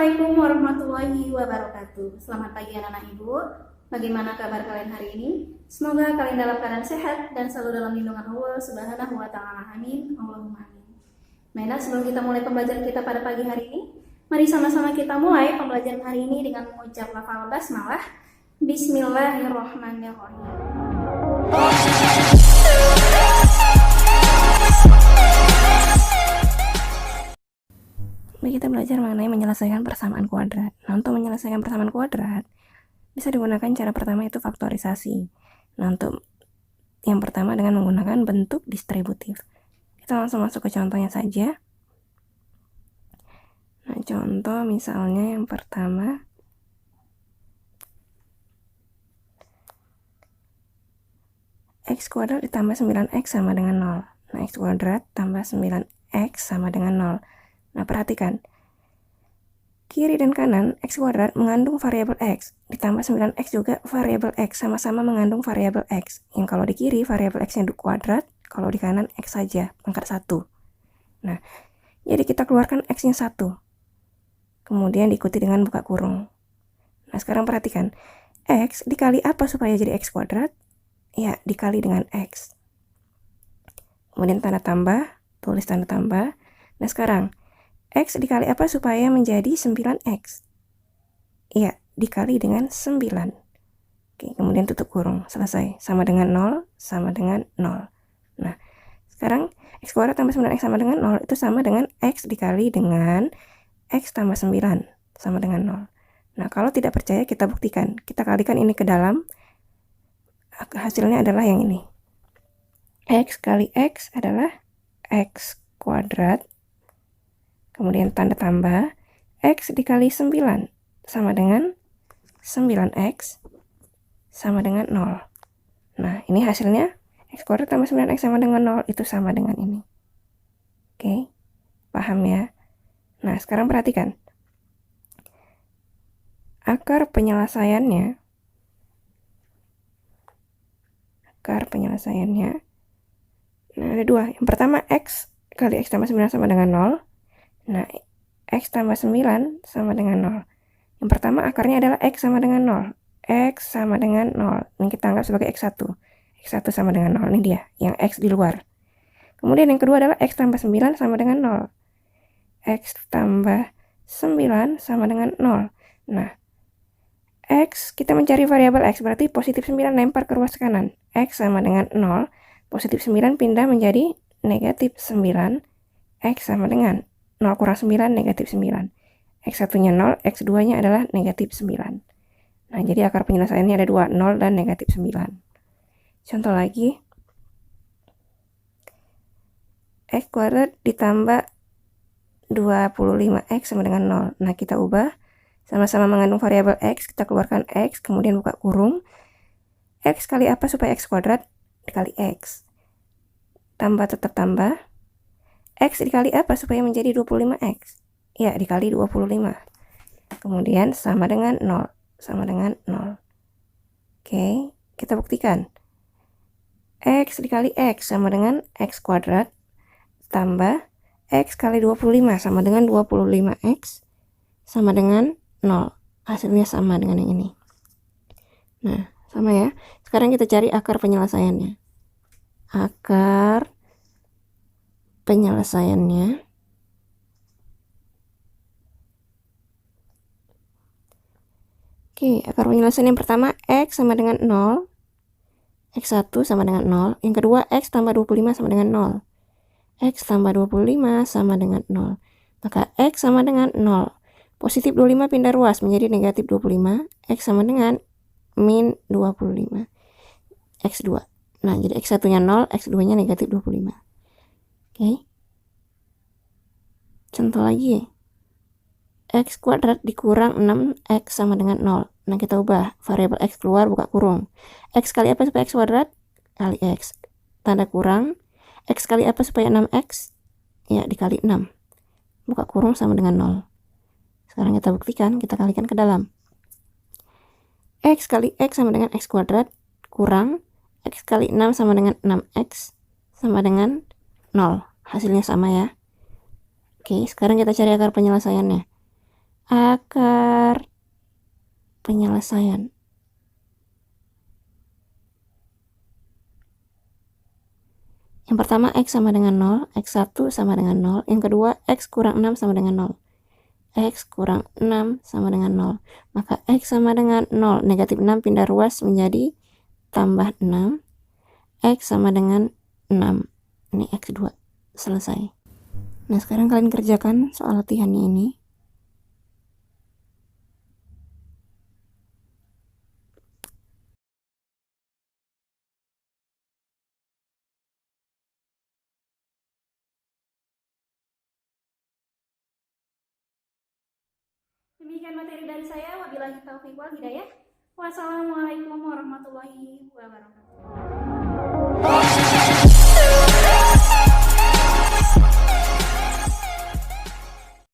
Assalamualaikum warahmatullahi wabarakatuh. Selamat pagi anak-anak ibu. Bagaimana kabar kalian hari ini? Semoga kalian dalam keadaan sehat dan selalu dalam lindungan Allah Subhanahu wa Ta'ala. Amin. Allahumma amin. Baiklah, sebelum kita mulai pembelajaran kita pada pagi hari ini, mari sama-sama kita mulai pembelajaran hari ini dengan mengucap lafal basmalah. Bismillahirrahmanirrahim. Kita belajar mengenai menyelesaikan persamaan kuadrat. Nah, untuk menyelesaikan persamaan kuadrat, bisa digunakan cara pertama itu faktorisasi. Nah, untuk yang pertama dengan menggunakan bentuk distributif. Kita langsung masuk ke contohnya saja. Nah, contoh misalnya yang pertama. X kuadrat ditambah 9X sama dengan 0. Nah, X kuadrat tambah 9X sama dengan 0. Nah, perhatikan. Kiri dan kanan X kuadrat mengandung variabel X. Ditambah 9X juga variabel X. Sama-sama mengandung variabel X. Yang kalau di kiri variabel X-nya kuadrat. Kalau di kanan X saja, pangkat 1. Nah, jadi kita keluarkan X-nya 1. Kemudian diikuti dengan buka kurung. Nah, sekarang perhatikan. X dikali apa supaya jadi X kuadrat? Ya, dikali dengan X. Kemudian tanda tambah. Tulis tanda tambah. Nah, sekarang X dikali apa supaya menjadi 9X? Iya, dikali dengan 9. Oke, kemudian tutup kurung. Selesai. Sama dengan 0, sama dengan 0. Nah, sekarang X kuadrat tambah 9X sama dengan 0. Itu sama dengan X dikali dengan X tambah 9. Sama dengan 0. Nah, kalau tidak percaya kita buktikan. Kita kalikan ini ke dalam. Hasilnya adalah yang ini. X kali X adalah X kuadrat. Kemudian tanda tambah, X dikali 9 sama dengan 9X sama dengan 0. Nah, ini hasilnya X kuadrat tambah 9X sama dengan 0, itu sama dengan ini. Oke, paham ya? Nah, sekarang perhatikan. Akar penyelesaiannya, nah ada dua. Yang pertama, X kali X tambah 9 sama dengan 0. Nah, X tambah 9 sama dengan 0. Yang pertama akarnya adalah X sama dengan 0. X sama dengan 0. Ini kita anggap sebagai X1. X1 sama dengan 0. Ini dia, yang X di luar. Kemudian yang kedua adalah X tambah 9 sama dengan 0. X tambah 9 sama dengan 0. Nah, X, kita mencari variabel X, berarti positif 9 lempar ke ruas kanan. X sama dengan 0. Positif 9 pindah menjadi negatif 9. X sama dengan 0 kurang 9, negatif 9. X1-nya 0, X2-nya adalah negatif 9. Nah, jadi akar penyelesaiannya ada 2, 0 dan negatif 9. Contoh lagi. X kuadrat ditambah 25X sama dengan 0. Nah, kita ubah. Sama-sama mengandung variabel X, kita keluarkan X, kemudian buka kurung. X kali apa supaya X kuadrat? Dikali X. Tambah tetap tambah. X dikali apa supaya menjadi 25X? Ya, dikali 25. Kemudian sama dengan 0. Sama dengan 0. Oke, kita buktikan. X dikali X sama dengan X kuadrat. Tambah X kali 25 sama dengan 25X. Sama dengan 0. Hasilnya sama dengan yang ini. Nah, sama ya. Sekarang kita cari akar penyelesaiannya. Akar penyelesaiannya akar penyelesaian yang pertama X sama dengan 0, X1 sama dengan 0, yang kedua X tambah 25 sama dengan 0, X tambah 25 sama dengan 0, maka X sama dengan 0, positif 25 pindah ruas menjadi negatif 25, X sama dengan min 25, X2. Nah, jadi X1-nya 0, X2-nya negatif 25. Oke. Contoh lagi. X kuadrat dikurang 6X sama dengan 0. Nah, kita ubah. Variabel X keluar, buka kurung. X kali apa supaya X kuadrat? Kali X. Tanda kurang. X kali apa supaya 6X? Ya, dikali 6. Buka kurung sama dengan 0. Sekarang kita buktikan. Kita kalikan ke dalam. X kali X sama dengan X kuadrat. Kurang. X kali 6 sama dengan 6X. Sama dengan 0. Hasilnya sama ya. Oke, sekarang kita cari akar penyelesaiannya. akar penyelesaian. Yang pertama, X sama dengan 0, X1 sama dengan 0. Yang kedua, X kurang 6 sama dengan 0. X kurang 6 sama dengan 0. Maka X sama dengan 0. Negatif 6 pindah ruas menjadi tambah 6. X sama dengan 6. Ini X2. Selesai. Nah, sekarang kalian kerjakan soal latihannya ini. Demikian materi dari saya. Wabillahi taufiq wal hidayah. Wassalamualaikum warahmatullahi wabarakatuh.